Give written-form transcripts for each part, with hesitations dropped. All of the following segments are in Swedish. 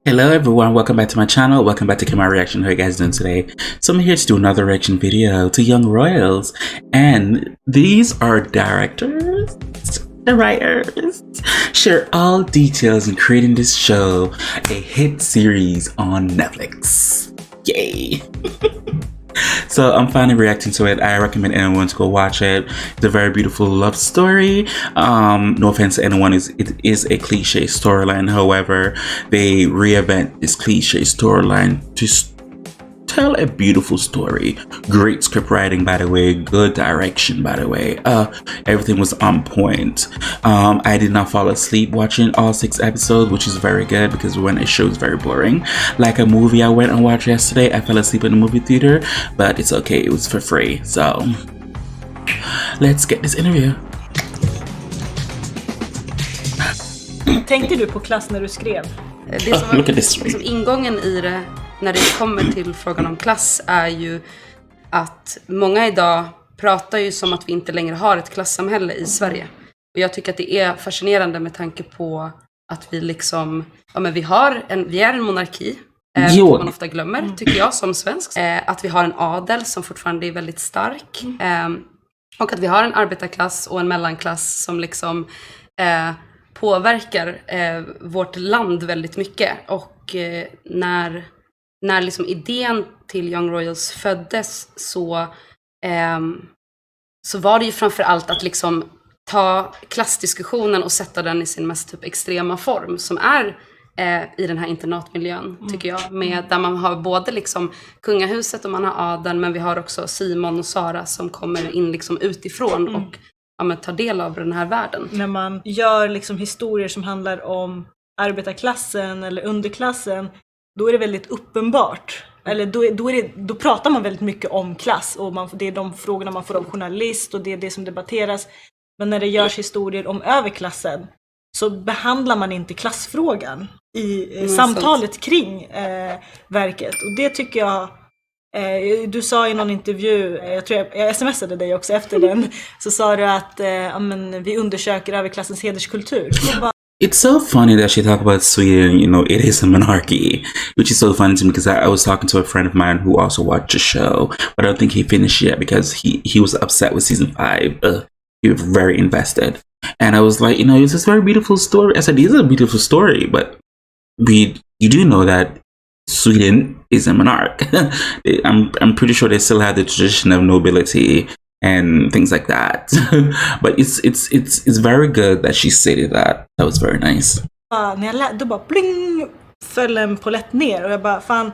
Hello everyone, welcome back to my channel. Welcome back to my reaction. How are you guys doing today? So I'm here to do another reaction video to Young Royals. And these are directors, the writers, share all details in creating this show, a hit series on Netflix. Yay! So I'm finally reacting to it. I recommend anyone to go watch it. It's a very beautiful love story. No offense to anyone, it is a cliche storyline. However, they reinvent this cliche storyline to tell a beautiful story. Great script writing, by the way. Good direction, by the way. Everything was on point. I did not fall asleep watching all 6 episodes, which is very good because when a show is very boring. Like a movie I went and watched yesterday, I fell asleep in the movie theater, but it's okay. It was for free. So let's get this interview. Tänkte du på klass när du skrev? Det som var liksom ingången i det när det kommer till frågan om klass är ju att många idag pratar ju som att vi inte längre har ett klassamhälle i Sverige. Och jag tycker att det är fascinerande med tanke på att vi liksom, ja men vi är en monarki. Vilket man ofta glömmer, tycker jag, som svensk. Att vi har en adel som fortfarande är väldigt stark. Och att vi har en arbetarklass och en mellanklass som liksom påverkar vårt land väldigt mycket. Och när liksom idén till Young Royals föddes så var det ju framförallt att liksom ta klassdiskussionen och sätta den i sin mest typ extrema form som är i den här internatmiljön, tycker jag, där man har både liksom kungahuset och man har adeln, men vi har också Simon och Sara som kommer in liksom utifrån och tar del av den här världen. När man gör liksom historier som handlar om arbetarklassen eller underklassen, då är det väldigt uppenbart. Eller då pratar man väldigt mycket om klass och det är de frågorna man får av journalist och det är det som debatteras. Men när det görs historier om överklassen så behandlar man inte klassfrågan i samtalet kring verket. Och det tycker jag, du sa i någon intervju, jag tror jag smsade dig också efter den, så sa du att vi undersöker överklassens hederskultur. It's so funny that she talked about Sweden, you know, it is a monarchy, which is so funny to me because I was talking to a friend of mine who also watched the show, but I don't think he finished yet because he was upset with season 5. He was very invested. And I was like, you know, it's this very beautiful story. I said, this is a beautiful story, but you do know that Sweden is a monarch. I'm pretty sure they still have the tradition of nobility and things like that. But it's very good that she stated that. That was very nice. När jag då bara pling, föll en polett ner och jag bara, fan,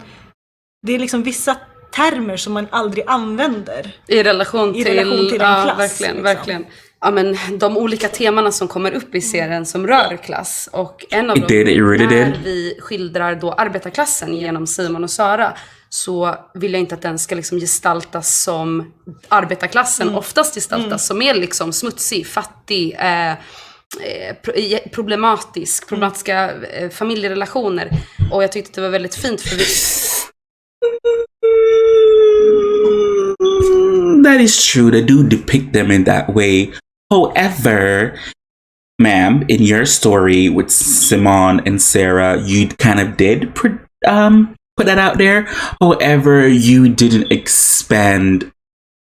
det är liksom vissa termer som man aldrig använder i relation till en klass. Verkligen, liksom. Verkligen. Ja, men de olika temana som kommer upp i serien som rör klass, och en av dem när vi skildrar då arbetarklassen genom Simon och Sara, så vill jag inte att den ska liksom gestaltas som arbetarklassen oftast gestaltas, som är liksom smutsig, fattig, problematiska familjerelationer. Och jag tyckte det var väldigt fint för that is true. They do depict them in that way. However, ma'am, in your story with Simon and Sarah, you kind of did put that out there. However, you didn't expand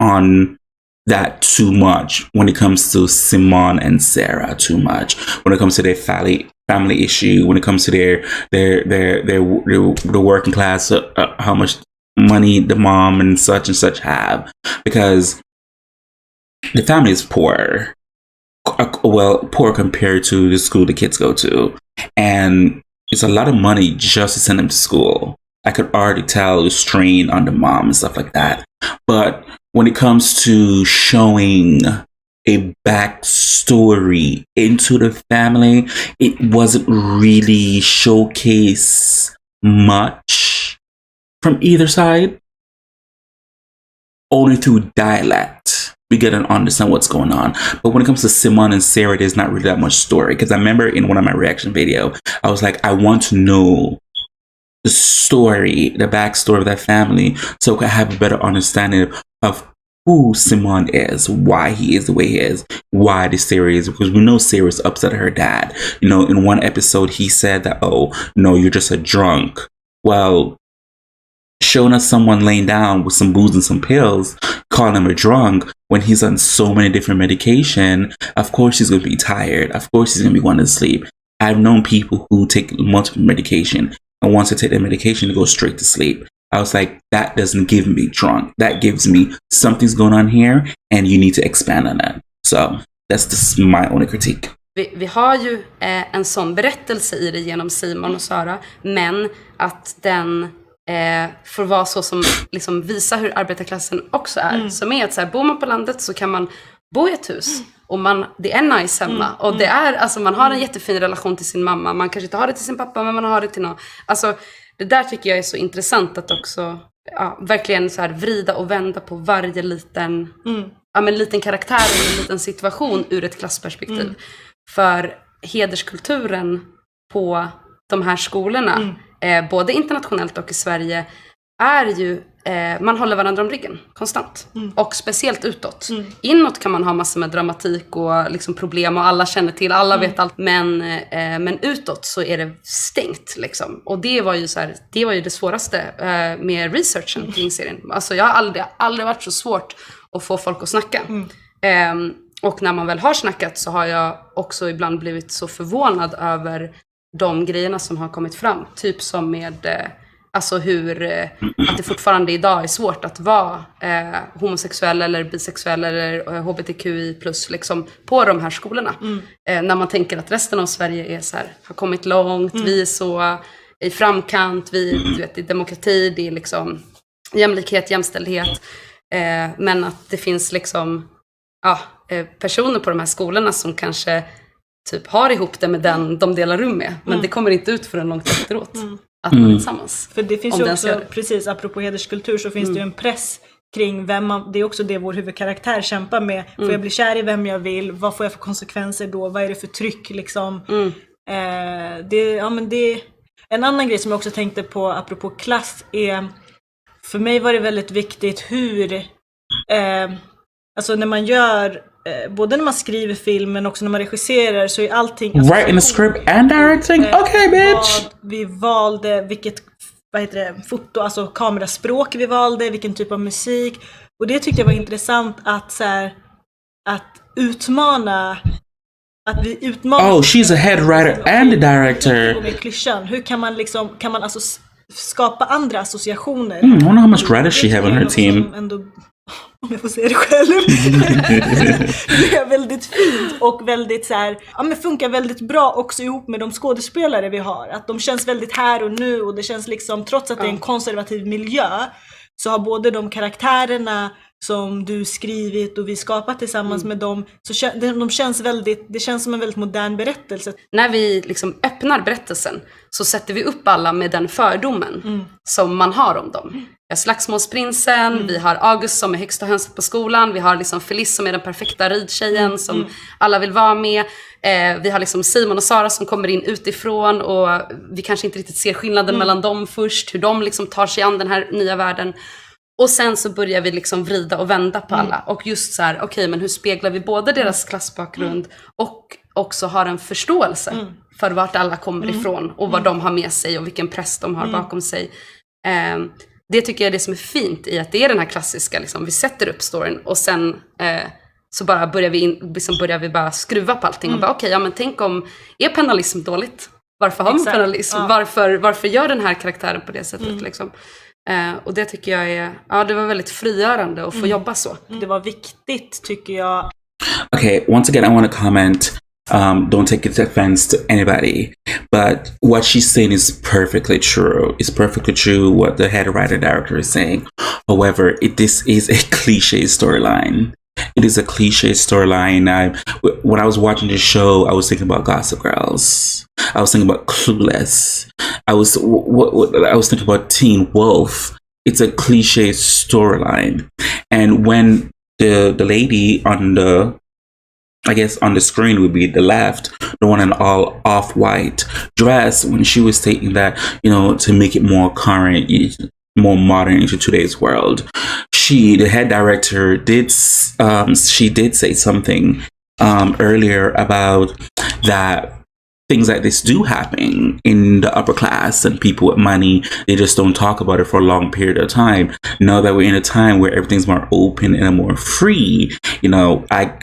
on that too much when it comes to Simon and Sarah too much. When it comes to their family issue, when it comes to the working class, how much money the mom and such have, because the family is poor. Well, poor compared to the school the kids go to, and it's a lot of money just to send them to school. I could already tell the strain on the mom and stuff like that. But when it comes to showing a backstory into the family, it wasn't really showcased much from either side. Only through dialect we get to understand what's going on. But when it comes to Simon and Sarah, there's not really that much story. Because I remember in one of my reaction video, I was like, I want to know the story, the backstory of that family, so I have a better understanding of who Simon is, why he is the way he is, why the series, because we know Sirius upset her dad. You know, in one episode he said that, oh, no, you're just a drunk. Well, showing us someone laying down with some booze and some pills, calling him a drunk when he's on so many different medication, of course he's going to be tired. Of course he's going to be wanting to sleep. I've known people who take multiple medication and once they take their medication to go straight to sleep. I was like, that doesn't give me drunk. That gives me something's going on here and you need to expand on that. So that's just my only critique. Vi har ju en sån berättelse i det genom Simon och Sara, men att den får vara så som liksom visa hur arbetarklassen också är. Som är att så här, bor man på landet så kan man bo i ett hus och det är nice hemma och det är, alltså man har en jättefin relation till sin mamma, man kanske inte har det till sin pappa men man har det till någon. Alltså det där tycker jag är så intressant att också verkligen så här vrida och vända på varje liten liten karaktär eller en liten situation ur ett klassperspektiv. För hederskulturen på de här skolorna, både internationellt och i Sverige, är ju man håller varandra om ryggen konstant. Och speciellt utåt. Inåt kan man ha massor med dramatik och liksom problem och alla känner till, alla vet allt. Men utåt så är det stängt liksom. Och det var ju så här, det var ju det svåraste med researchen kring serien. Alltså jag har aldrig varit så svårt att få folk att snacka. Och när man väl har snackat så har jag också ibland blivit så förvånad över de grejerna som har kommit fram. Typ som med alltså att det fortfarande idag är svårt att vara homosexuell eller bisexuell eller hbtqi plus liksom på de här skolorna. När man tänker att resten av Sverige är så här, har kommit långt, vi är så i framkant, det är demokrati, det är liksom jämlikhet, jämställdhet. Men att det finns liksom personer på de här skolorna som kanske typ har ihop det med den de delar rum med. Men det kommer inte ut förrän långt efteråt. Att man är tillsammans. För det finns ju också, precis apropå hederskultur så finns det ju en press kring vem man, det är också det vår huvudkaraktär kämpar med. Får jag bli kär i vem jag vill? Vad får jag för konsekvenser då? Vad är det för tryck liksom? En annan grej som jag också tänkte på apropå klass är, för mig var det väldigt viktigt hur alltså när man gör både när man skriver film men också när man regisserar så är allting alltså, right in the script and directing? Okay, bitch! Vi valde vilket foto, alltså kameraspråk vi valde, vilken typ av musik, och det tyckte jag var intressant att så här, att vi utmanar. Oh, she's a head writer and a director. Med klyschan. Hur kan man liksom, kan man alltså skapa andra associationer? I wonder how much writers she have on her team. Ändå, om jag får säga det själv. Det är väldigt fint och väldigt så här, men funkar väldigt bra också ihop med de skådespelare vi har. Att de känns väldigt här och nu, och det känns liksom, trots att det är en konservativ miljö, så har både de karaktärerna som du skrivit och vi skapat tillsammans med dem, så de känns väldigt, det känns som en väldigt modern berättelse. När vi liksom öppnar berättelsen så sätter vi upp alla med den fördomen som man har om dem. Vi har slagsmålsprinsen, vi har August som är högsta hönset på skolan, vi har liksom Felice som är den perfekta ridtjejen som alla vill vara med. Vi har liksom Simon och Sara som kommer in utifrån och vi kanske inte riktigt ser skillnaden mellan dem först, hur de liksom tar sig an den här nya världen. Och sen så börjar vi liksom vrida och vända på alla. Och just så här, okej, men hur speglar vi både deras klassbakgrund och också har en förståelse för vart alla kommer ifrån och vad de har med sig och vilken press de har bakom sig. Det tycker jag är det som är fint i att det är den här klassiska, liksom, vi sätter upp storyn och sen så bara börjar vi bara skruva på allting och bara okej, men tänk om, är penalism dåligt? Varför har man penalism? Ja. Varför gör den här karaktären på det sättet liksom? Och det tycker jag är, det var väldigt frigörande att få jobba så. Det var viktigt tycker jag. Okay, once again I want to comment, don't take it offense to anybody, but what she's saying is perfectly true. It's perfectly true what the head writer director is saying. However, this is a cliche storyline. It is a cliche storyline. When I was watching the show, I was thinking about Gossip Girls. I was thinking about Clueless. I was thinking about Teen Wolf. It's a cliche storyline. And when the lady on the screen would be the left, the one in all off-white dress, when she was stating that, to make it more current, more modern into today's world. The head director, she did say something earlier about that things like this do happen in the upper class, and people with money, they just don't talk about it for a long period of time. Now that we're in a time where everything's more open and more free,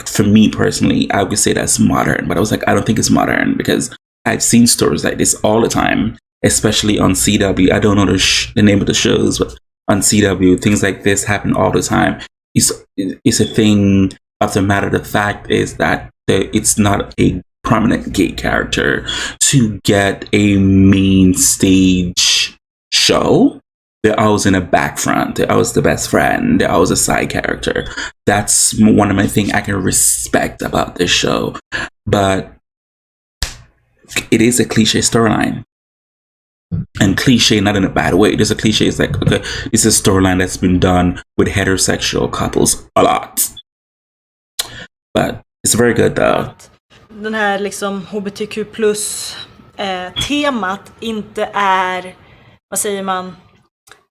for me personally, I would say that's modern, but I was like, I don't think it's modern, because I've seen stories like this all the time, especially on CW. I don't know the name of the shows, but on CW, things like this happen all the time. It's a thing of the matter. The fact is that it's not a prominent gay character to get a main stage show. They're always in a back front. They're always the best friend. They're always a side character. That's one of my things I can respect about this show. But it is a cliche storyline. And cliche, not in a bad way. There's a cliche. It's like, okay, it's a storyline that's been done with heterosexual couples a lot. But it's very good though. Den här liksom HBTQ plus temat inte är, vad säger man,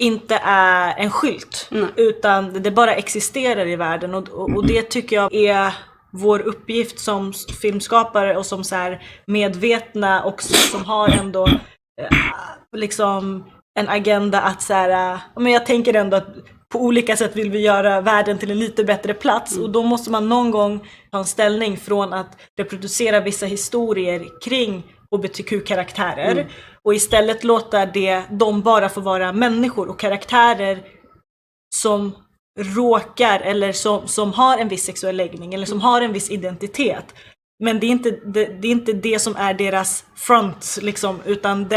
inte är en skylt, utan det bara existerar i världen, och det tycker jag är vår uppgift som filmskapare och som så här medvetna, och som har ändå liksom en agenda att så här, men jag tänker ändå att på olika sätt vill vi göra världen till en lite bättre plats, och då måste man någon gång ta en ställning från att reproducera vissa historier kring HBTQ-karaktärer och istället låta de bara få vara människor och karaktärer som råkar eller som har en viss sexuell läggning eller som har en viss identitet. Men det är inte det som är deras front liksom, utan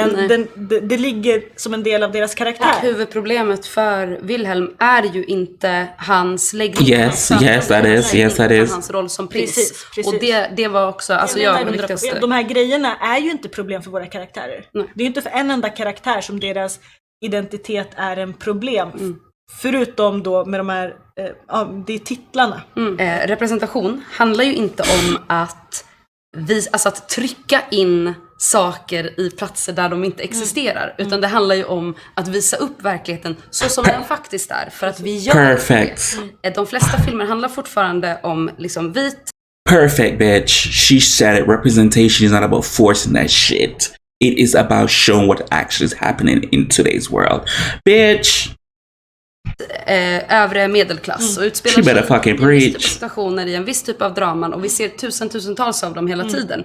det ligger som en del av deras karaktär. Huvudproblemet för Wilhelm är ju inte hans läggning. Yes, that is. Hans roll som prins. Precis. Och det var också, alltså de här grejerna är ju inte problem för våra karaktärer. Nej. Det är ju inte för en enda karaktär som deras identitet är en problem. Förutom då med de här det är titlarna. Representation handlar ju inte om att att trycka in saker i platser där de inte existerar, utan det handlar ju om att visa upp verkligheten så som den faktiskt är, för att vi gör Perfect. det. De flesta filmer handlar fortfarande om liksom vit. Perfect, bitch. She said it. Representation is not about forcing that shit. It is about showing what actually is happening in today's world. Bitch. Övre medelklass och utspelar sig fucking i en viss typ preach. av situationer i en viss typ av draman, och vi ser tusentals av dem hela tiden.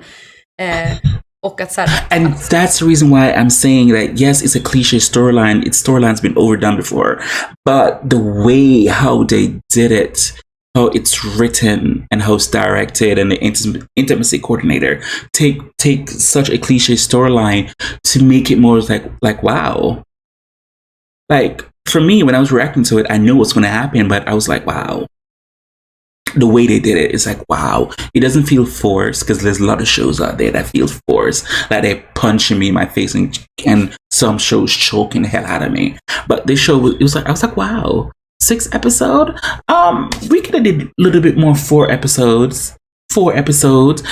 Och att så här, and that's the reason why I'm saying that yes, it's a cliche storyline. Its storyline's been overdone before, but the way how they did it, how it's written and how it's directed, and the intimacy coordinator take such a cliche storyline to make it more like wow. Like, for me, when I was reacting to it, I knew what's going to happen, but I was like, wow. The way they did it, it's like, wow. It doesn't feel forced, because there's a lot of shows out there that feel forced. Like they're punching me in my face, and some shows choking the hell out of me. But this show, I was like, wow. 6 episodes? We could have did a little bit more 4 episodes. 4 episodes.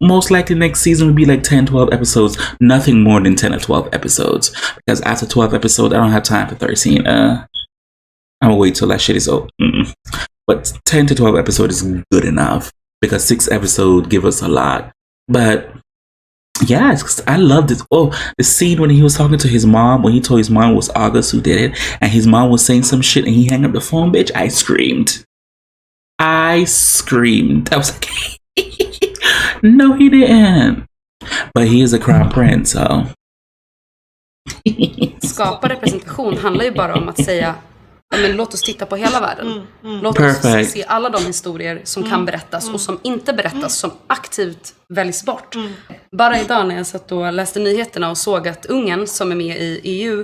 Most likely next season would be like 10-12 episodes. Nothing more than 10 or 12 episodes. Because after 12 episodes, I don't have time for 13. I'm gonna wait till that shit is over. But 10 to 12 episodes is good enough. Because 6 episodes give us a lot. But yeah, I loved it. Oh, the scene when he was talking to his mom, when he told his mom it was August who did it, and his mom was saying some shit and he hung up the phone, bitch, I screamed. I was like, no, he didn't. But he is a crown prince, so. Skapa representation handlar ju bara om att säga, men låt oss titta på hela världen. Låt oss se alla de historier som kan berättas och som inte berättas, som aktivt väljs bort. Bara idag när jag satt och läste nyheterna och såg att Ungern, som är med i EU,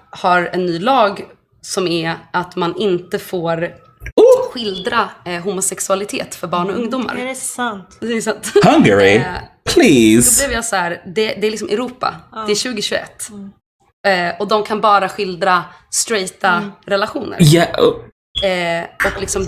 har en ny lag som är att man inte får skildra homosexualitet för barn och ungdomar. Är det sant? Det är sant. Hungary, please. Då blev jag så här, det är liksom Europa, det är 2021. Och de kan bara skildra straighta relationer. Yeah. Och liksom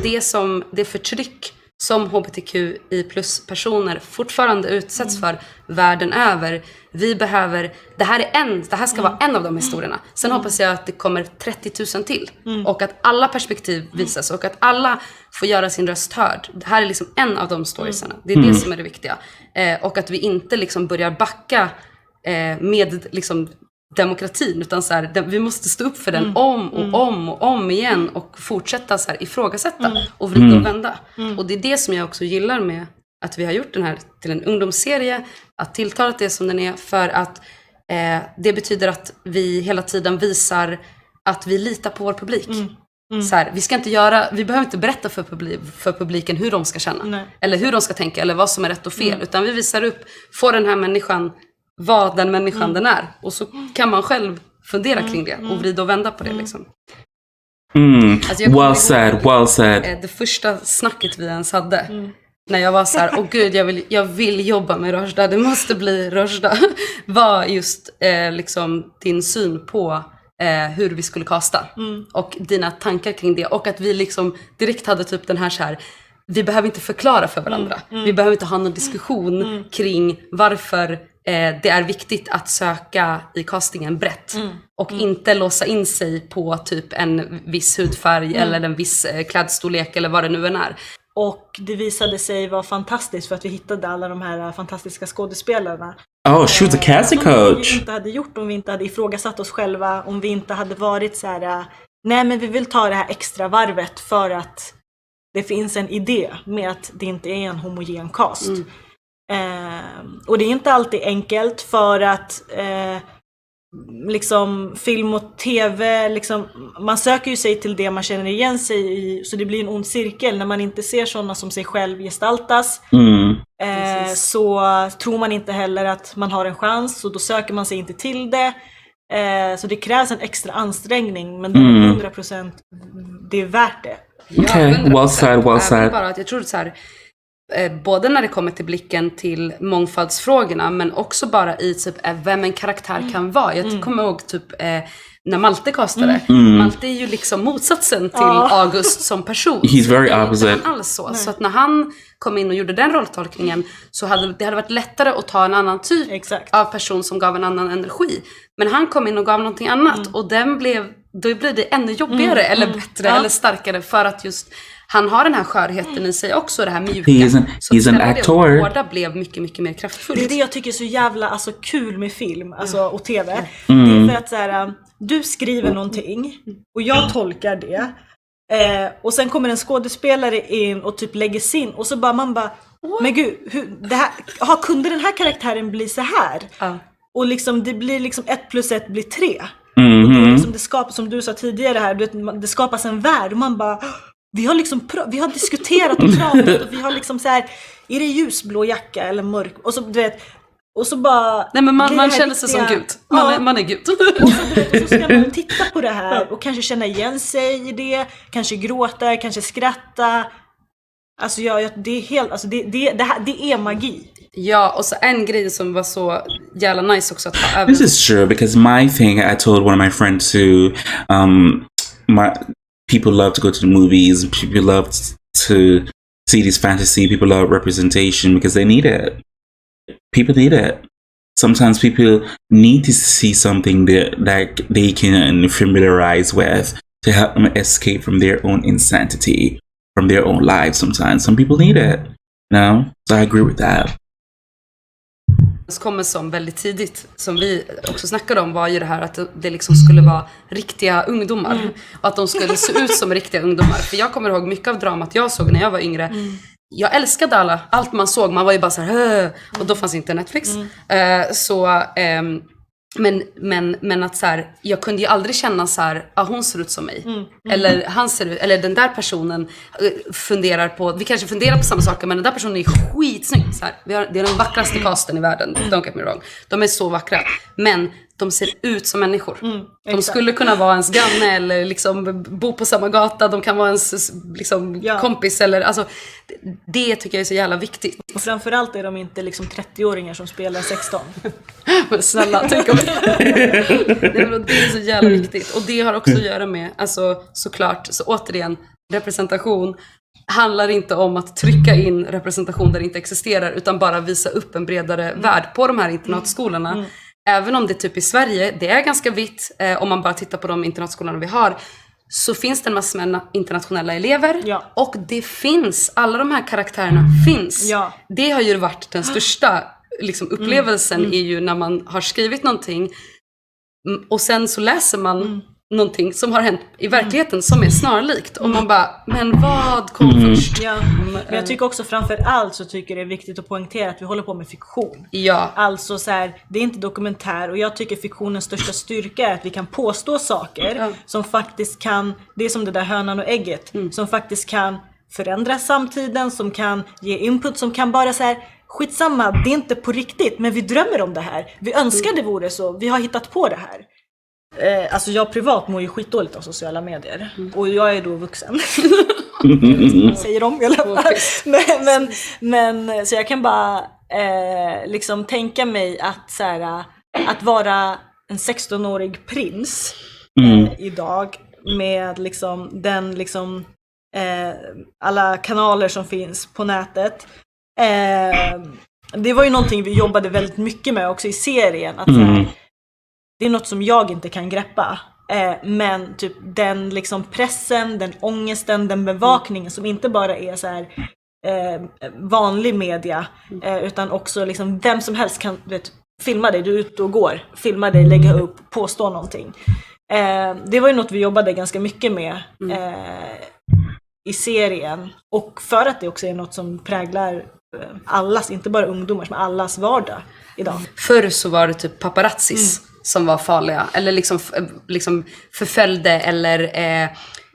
det förtryck som hbtqi plus personer fortfarande utsätts för världen över. Vi behöver, det här ska vara en av de historierna. Sen hoppas jag att det kommer 30 000 till. Och att alla perspektiv visas och att alla får göra sin röst hörd. Det här är liksom en av de storiesarna. Det är det som är det viktiga. Och att vi inte liksom börjar backa med liksom demokratin, utan så här, vi måste stå upp för den om och om igen och fortsätta så här ifrågasätta och vrida och vända. Och det är det som jag också gillar med att vi har gjort den här till en ungdomsserie, att tilltalat det som den är, för att det betyder att vi hela tiden visar att vi litar på vår publik. Så här, vi behöver inte berätta för publiken hur de ska känna eller hur de ska tänka eller vad som är rätt och fel, utan vi visar upp, får den här människan vad den människan den är, och så kan man själv fundera kring det och vrida och vända på det liksom. Alltså Well said. Det första snacket vi ens hade när jag var så här, åh gud, jag vill jobba med Rojda, det måste bli Rojda, var just liksom din syn på hur vi skulle kasta och dina tankar kring det, och att vi liksom direkt hade typ den här så här, vi behöver inte förklara för varandra, vi behöver inte ha någon diskussion kring varför det är viktigt att söka i castingen brett och inte låsa in sig på typ en viss hudfärg eller en viss klädstorlek eller vad det nu än är. Och det visade sig vara fantastiskt för att vi hittade alla de här fantastiska skådespelarna. Oh, she was a casting coach. Vi inte hade gjort om vi inte hade ifrågasatt oss själva, om vi inte hade varit så här, nej men vi vill ta det här extra varvet för att det finns en idé med att det inte är en homogen cast. Och det är inte alltid enkelt, för att liksom film och tv liksom, man söker ju sig till det man känner igen sig i, så det blir en ond cirkel när man inte ser sådana som sig själv gestaltas. Så tror man inte heller att man har en chans, och då söker man sig inte till det. Så det krävs en extra ansträngning, men det är 100% det är värt det. Okay, well said. Bara att jag tror så här, både när det kommer till blicken till mångfaldsfrågorna, men också bara i typ vem en karaktär kan vara. Jag kommer ihåg typ när Malte kastade. Malte är ju liksom motsatsen till August som person. He's very opposite. Så att när han kom in och gjorde den rolltolkningen, så hade det varit lättare att ta en annan typ av person som gav en annan energi. Men han kom in och gav någonting annat, och då blir det ännu jobbigare eller bättre eller starkare, för att just han har den här skörheten i sig också, det här mjuka. He's an actor. Det hårda blev mycket, mycket mer kraftfullt. Det är det jag tycker är så jävla kul med film och tv. Det är för att så här, du skriver någonting och jag tolkar det. Och sen kommer en skådespelare in och typ lägger sin, och så bara man bara, men gud, kunde den här karaktären bli så här? Och liksom det blir liksom 1 + 1 blir 3. Och då liksom det skapas, som du sa tidigare här, det skapas en värld, och man bara, vi har diskuterat och pratat, och vi har liksom så här, är det ljusblå jacka eller mörk, och så du vet, och så bara, nej men man känner sig som Gud. Man är Gud. Och så ska man titta på det här och kanske känna igen sig i det, kanske gråta, kanske skratta. Alltså det är helt, alltså det är magi. Ja, och så en grej som var så jävla nice också att ha över. This is true, because my thing, I told one of my friends who people love to go to the movies, people love to see this fantasy, people love representation because they need it. People need it. Sometimes people need to see something that they can familiarize with to help them escape from their own insanity, from their own lives sometimes. Some people need it, you know? So I agree with that. Kommer som väldigt tidigt, som vi också snackade om, var ju det här att det liksom skulle vara riktiga ungdomar och att de skulle se ut som riktiga ungdomar. För jag kommer ihåg mycket av dramat jag såg när jag var yngre. Jag älskade allt man såg, man var ju bara så här, och då fanns inte Netflix. Men att så här, jag kunde ju aldrig känna så här, hon ser ut som mig. Eller han ser ut, eller den där personen funderar på, vi kanske funderar på samma saker, men den där personen är skitsnygg så här. Det är den vackraste casten i världen, don't get me wrong. De är så vackra, men de ser ut som människor. De skulle kunna vara ens granne eller liksom bo på samma gata. De kan vara ens liksom kompis eller, alltså, det tycker jag är så jävla viktigt. Och framförallt är de inte liksom 30-åringar som spelar 16. Men snälla, tänk om det är så jävla viktigt. Och det har också att göra med, alltså såklart, så återigen, representation. handlar inte om att trycka in representation där det inte existerar, utan bara visa upp en bredare värld på de här internatskolorna. Även om det typ i Sverige, det är ganska vitt, om man bara tittar på de internatskolorna vi har, så finns det en massa med internationella elever. Ja. Och det finns, alla de här karaktärerna finns. Ja. Det har ju varit den största liksom, upplevelsen är ju när man har skrivit någonting och sen så läser man någonting som har hänt i verkligheten som är snarlikt. Och man bara, men vad kom först? Ja. Men jag tycker också framför allt så tycker det är viktigt att poängtera att vi håller på med fiktion. Ja. Alltså så här, det är inte dokumentär, och jag tycker fiktionens största styrka är att vi kan påstå saker som faktiskt kan, det är som det där hönan och ägget, som faktiskt kan förändra samtiden, som kan ge input, som kan bara så här, skitsamma, det är inte på riktigt, men vi drömmer om det här. Vi önskar det vore så, vi har hittat på det här. Alltså jag privat mår ju skitdåligt av sociala medier. Och jag är då vuxen. Säger de i alla fall. Men så jag kan bara liksom tänka mig att, så här, att vara en 16-årig prins idag med liksom den liksom alla kanaler som finns på nätet. Det var ju någonting vi jobbade väldigt mycket med också i serien, att det är något som jag inte kan greppa. Men typ den liksom pressen, den ångesten, den bevakningen som inte bara är så här vanlig media, utan också liksom vem som helst kan filma dig, du är ute och går, filma dig, lägga upp, påstå någonting. Det var ju något vi jobbade ganska mycket med i serien, och för att det också är något som präglar allas, inte bara ungdomars, men allas vardag idag. Förr så var det typ paparazzis som var farliga, eller liksom förföljde eller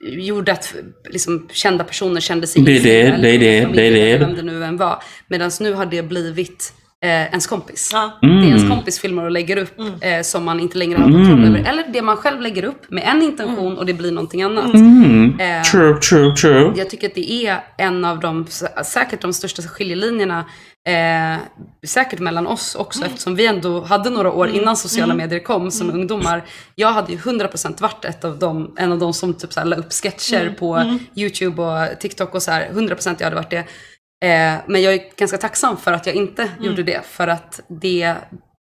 gjorde att liksom kända personer kände sig vem det nu än var. Medan nu har det blivit ens kompis. Det är ens kompis filmer och lägger upp som man inte längre har kontroll över. Eller det man själv lägger upp med en intention och det blir någonting annat. True. Jag tycker att det är en av de, säkert de största skiljelinjerna, säkert mellan oss också, eftersom vi ändå hade några år innan sociala medier kom som ungdomar. Jag hade ju 100% varit en av de som typ så här la upp sketcher på YouTube och TikTok och så här. 100% jag hade varit det. Men jag är ganska tacksam för att jag inte gjorde det, för att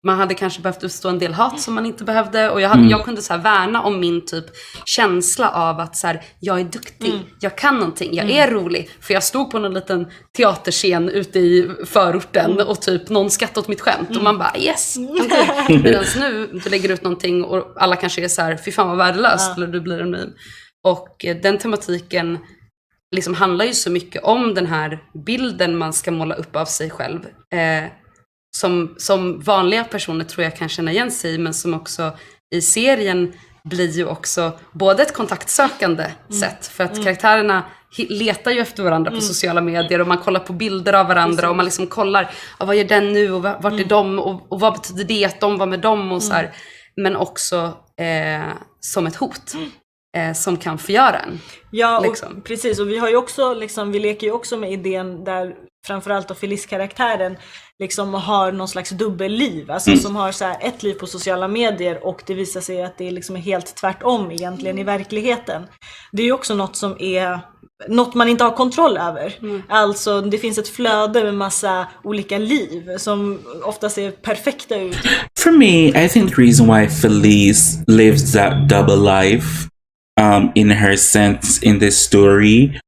man hade kanske behövt utstå en del hat som man inte behövde, och jag kunde så här värna om min typ känsla av att så här, jag är duktig, jag kan någonting, jag är rolig, för jag stod på någon liten teaterscen ute i förorten och typ någon skrattade åt mitt skämt och man bara yes, medan nu du lägger ut någonting och alla kanske är så här, fy fan vad värdelöst, eller du blir en meme. Och den tematiken liksom handlar ju så mycket om den här bilden man ska måla upp av sig själv. Som vanliga personer tror jag kan känna igen sig, men som också i serien blir ju också både ett kontaktsökande sätt, för att karaktärerna letar ju efter varandra på sociala medier, och man kollar på bilder av varandra och man liksom kollar, vad gör den nu och vart är de och vad betyder det att de var med dem och så här. Men också som ett hot som kan förgöra en. Ja, liksom. och, precis, och vi har ju också liksom, vi leker ju också med idén där framförallt av Felice-karaktären liksom har någon slags dubbelliv, alltså som har så här ett liv på sociala medier, och det visar sig att det liksom är helt tvärtom egentligen i verkligheten. Det är ju också något som är något man inte har kontroll över. Alltså det finns ett flöde med massa olika liv som ofta ser perfekta ut. For me, I think the reason why Felice lives that double life in her sense in this story,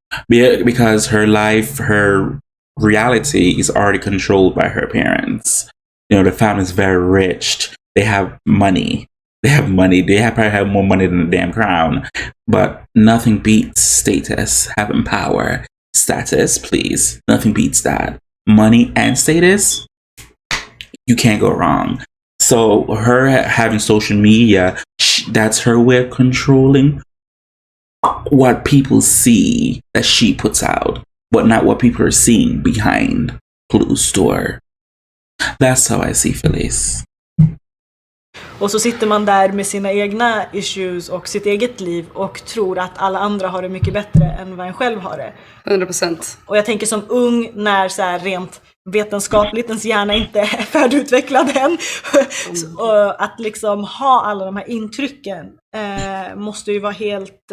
because her life, her reality is already controlled by her parents. You know, the family's very rich. They have money. They probably have more money than the damn crown. But nothing beats status, having power. Status, please. Nothing beats that. Money and status, you can't go wrong. So her having social media, that's her way of controlling what people see that she puts out, but not what people are seeing behind closed door. That's how I see Felice. Och så sitter man där med sina egna issues och sitt eget liv och tror att alla andra har det mycket bättre än vad en själv har det. 100%. Och jag tänker som ung, när så här rent vetenskapligt ens hjärna inte är färdigutvecklad än, och att liksom ha alla de här intrycken måste ju vara helt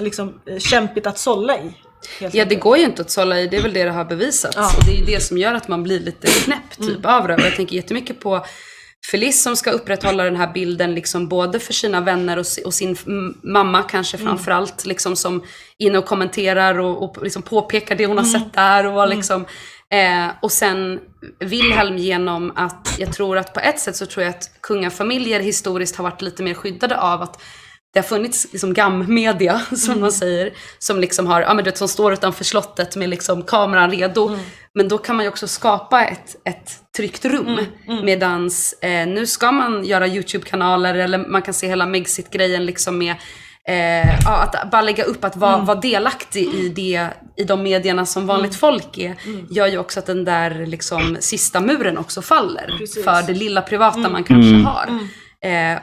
liksom kämpigt att sålla i. Ja, det går ju inte att sålla i, det är väl det har bevisats. Och det är det som gör att man blir lite knäpp typ av det. Och jag tänker jättemycket på Felice som ska upprätthålla den här bilden liksom både för sina vänner och sin mamma kanske framförallt liksom som inne och kommenterar och liksom påpekar det hon har sett där och liksom och sen Wilhelm genom att jag tror att på ett sätt så tror jag att kungafamiljer historiskt har varit lite mer skyddade av att det har funnits liksom gammedia som man säger som liksom har men det som står utanför slottet med liksom kameran redo men då kan man ju också skapa ett tryggt rum medans nu ska man göra YouTube-kanaler eller man kan se hela Megxit-grejen liksom med att bara lägga upp att vara delaktig i de medierna som vanligt folk är gör ju också att den där liksom sista muren också faller. Precis. För det lilla privata man kanske har.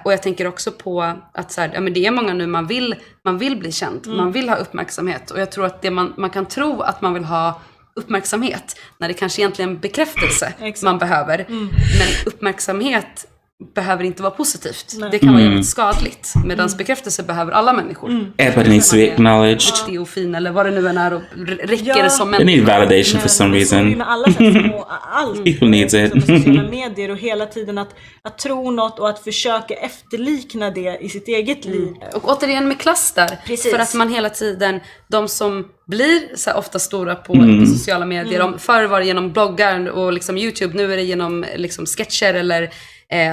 Och jag tänker också på att så här, men det är många nu man vill bli känd, man vill ha uppmärksamhet och jag tror att det man kan tro att man vill ha uppmärksamhet när det kanske egentligen bekräftelse man behöver, men uppmärksamhet behöver inte vara positivt. Nej. Det kan vara jävligt skadligt. Medan bekräftelse behöver alla människor. Everybody needs to be acknowledged. Det är fin eller vad det nu än är och räcker som människor. They need validation for some reason. Allt. People needs it. Sociala medier och hela tiden att tro något och att försöka efterlikna det i sitt eget liv. Och återigen med klass där. Precis. För att man hela tiden, de som blir så här ofta stora på sociala medier, förr var det genom bloggar och liksom YouTube, nu är det genom liksom sketcher eller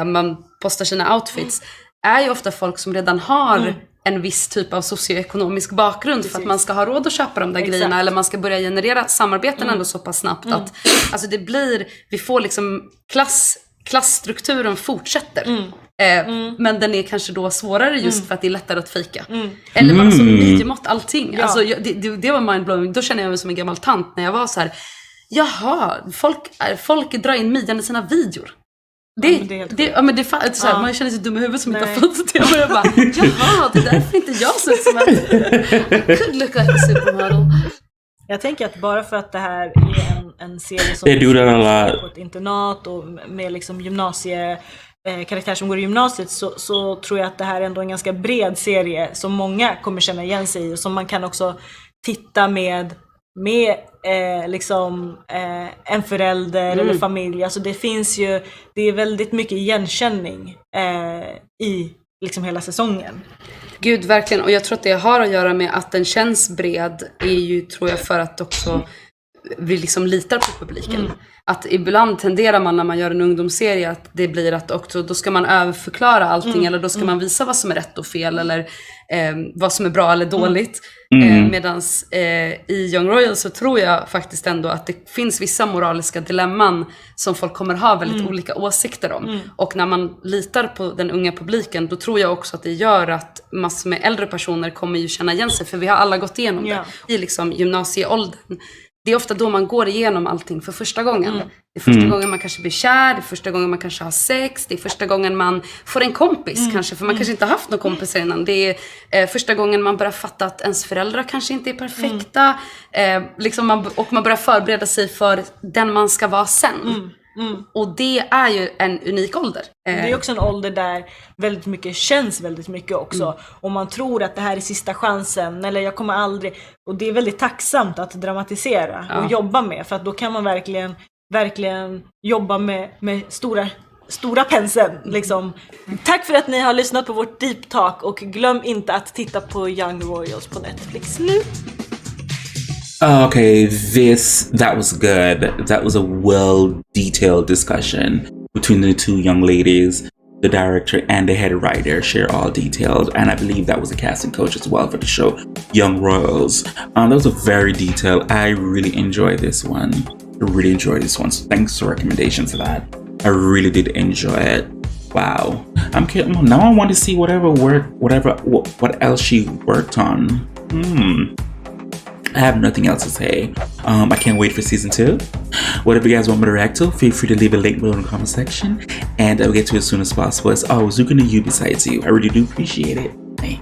man postar sina outfits, är ju ofta folk som redan har en viss typ av socioekonomisk bakgrund. Precis. För att man ska ha råd att köpa de där grejerna eller man ska börja generera samarbeten ändå så pass snabbt att alltså det blir, vi får liksom klassstrukturen fortsätter. Men den är kanske då svårare just för att det är lättare att fejka. Eller bara som midjemått allting. Ja. Alltså, det var mindblowing. Då känner jag mig som en gammal tant när jag var så här: jaha, folk drar in midjan i sina videor. Man känner sig dum i huvudet som inte har fått det. Och jag bara, jaha, det är därför inte jag ser ut som I could look like a supermodel. Jag tänker att bara för att det här är en serie som på ett internat och med liksom karaktärer som går i gymnasiet så tror jag att det här är ändå en ganska bred serie som många kommer känna igen sig i och som man kan också titta med en förälder eller familj. Alltså det är väldigt mycket igenkänning i liksom hela säsongen. Gud, verkligen. Och jag tror att det har att göra med att den känns bred är ju, tror jag, för att också vi liksom litar på publiken. Att ibland tenderar man när man gör en ungdomsserie att det blir att också, då ska man överförklara allting eller då ska man visa vad som är rätt och fel eller vad som är bra eller dåligt. Medans i Young Royals så tror jag faktiskt ändå att det finns vissa moraliska dilemman som folk kommer ha väldigt olika åsikter om. Och när man litar på den unga publiken, då tror jag också att det gör att massor med äldre personer kommer ju känna igen sig, för vi har alla gått igenom det i liksom gymnasieåldern. Det är ofta då man går igenom allting för första gången. Det är första gången man kanske blir kär, det är första gången man kanske har sex, det är första gången man får en kompis kanske, för man kanske inte har haft någon kompis innan. Det är första gången man börjar fatta att ens föräldrar kanske inte är perfekta. Och man börjar förbereda sig för den man ska vara sen. Och det är ju en unik ålder. Det är också en ålder där väldigt mycket känns väldigt mycket också. Och man tror att det här är sista chansen, eller jag kommer aldrig. Och det är väldigt tacksamt att dramatisera och jobba med, för att då kan man verkligen jobba med stora penseln liksom. Tack för att ni har lyssnat på vårt Deep Talk, och glöm inte att titta på Young Royals på Netflix nu. Okay, that was good. That was a well-detailed discussion between the two young ladies. The director and the head writer share all details, and I believe that was the casting coach as well for the show, Young Royals. That was a very detailed. I really enjoyed this one. So thanks for recommendations for that. I really did enjoy it. Wow. Now I want to see what else she worked on. I have nothing else to say. I can't wait for season 2. Whatever you guys want me to react to, feel free to leave a link below in the comment section, and I'll get to it as soon as possible. As always, who can do you besides you? I really do appreciate it. Hey.